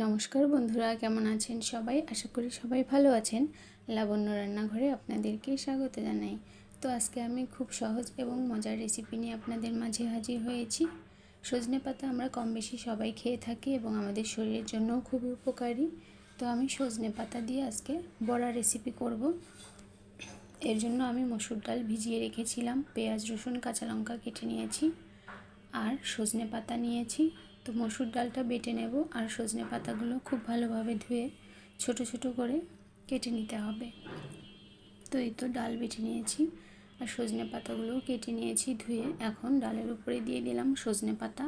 নমস্কার বন্ধুরা, কেমন আছেন সবাই? আশা করি সবাই ভালো আছেন। লাবণ্য রান্নাঘরে আপনাদেরকে স্বাগত জানাই। তো আজকে আমি খুব সহজ এবং মজার রেসিপি নিয়ে আপনাদের মাঝে হাজির হয়েছি। সজনে পাতা আমরা কম বেশি সবাই খেয়ে থাকি এবং আমাদের শরীরের জন্যও খুবই উপকারী। তো আমি সজনে পাতা দিয়ে আজকে বড়া রেসিপি করব। এর জন্য আমি মসুর ডাল ভিজিয়ে রেখেছিলাম, পেঁয়াজ রসুন কাঁচা লঙ্কা কেটে নিয়েছি আর সজনে পাতা নিয়েছি। তো মসুর ডালটা বেটে নেব আর সজনে পাতাগুলো খুব ভালোভাবে ধুয়ে ছোট ছোট করে কেটে নিতে হবে। তো এই তো ডাল বেটে নিয়েছি আর সজনে পাতাগুলোও কেটে নিয়েছি ধুয়ে। এখন ডালের উপরে দিয়ে দিলাম সজনে পাতা।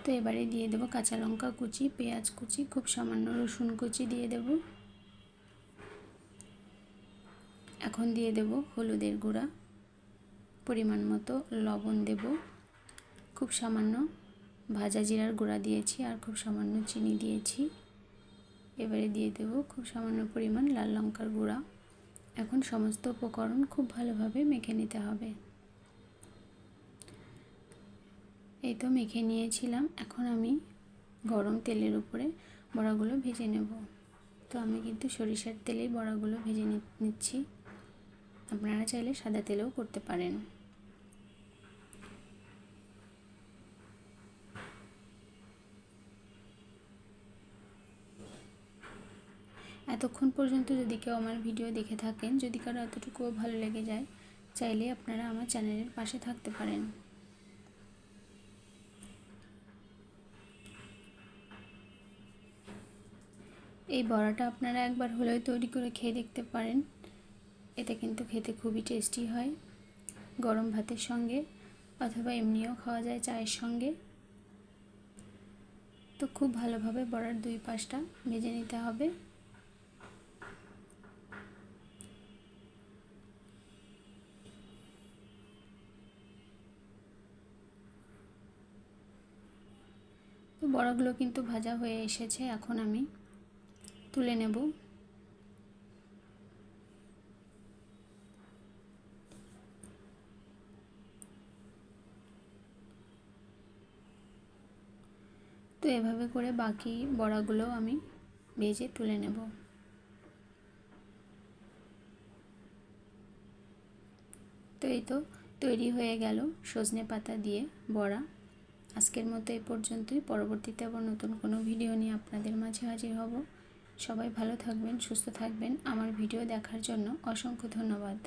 তো এবারে দিয়ে দেবো কাঁচা লঙ্কা কুচি, পেঁয়াজ কুচি, খুব সামান্য রসুন কুচি দিয়ে দেব। এখন দিয়ে দেব হলুদের গুঁড়া, পরিমাণ মতো লবণ দেব, খুব সামান্য ভাজা জিরার গুঁড়া দিয়েছি আর খুব সামান্য চিনি দিয়েছি। এবারে দিয়ে দেব খুব সামান্য পরিমাণ লাল লঙ্কার গুঁড়া। এখন সমস্ত উপকরণ খুব ভালোভাবে মেখে নিতে হবে। এই তো মেখে নিয়েছিলাম। এখন আমি গরম তেলের উপরে বড়াগুলো ভেজে নেব। তো আমি কিন্তু সরিষার তেলেই বড়াগুলো ভেজে নিচ্ছি। আপনারা চাইলে সাদা তেলেও করতে পারেন। এতক্ষণ পর্যন্ত যদি কেউ আমার ভিডিও দেখে থাকেন, যদি কারো এতটুকুও ভালো লেগে যায়, চাইলে আপনারা আমার চ্যানেলের পাশে থাকতে পারেন। এই বড়াটা আপনারা একবার হলেও তৈরি করে খেয়ে দেখতে পারেন। এটা কিন্তু খেতে খুবই টেস্টি হয়, গরম ভাতের সঙ্গে অথবা এমনিও খাওয়া যায় চায়ের সঙ্গে। তো খুব ভালোভাবে বড়ার দুই পাশটা ভেজে নিতে হবে। তো বড়াগুলো কিন্তু ভাজা হয়ে এসেছে, এখন আমি তুলে নেব। তো এভাবে করে বাকি বড়াগুলো আমি ভেজে তুলে নেব। তো এই তো তৈরি হয়ে গেল সজনে পাতা দিয়ে বড়া। আজকের মতো এই পর্যন্তই। পরবর্তীতে আবার নতুন কোনো ভিডিও নিয়ে আপনাদের মাঝে হাজির হব। সবাই ভালো থাকবেন, সুস্থ থাকবেন। আমার ভিডিও দেখার জন্য অসংখ্য ধন্যবাদ।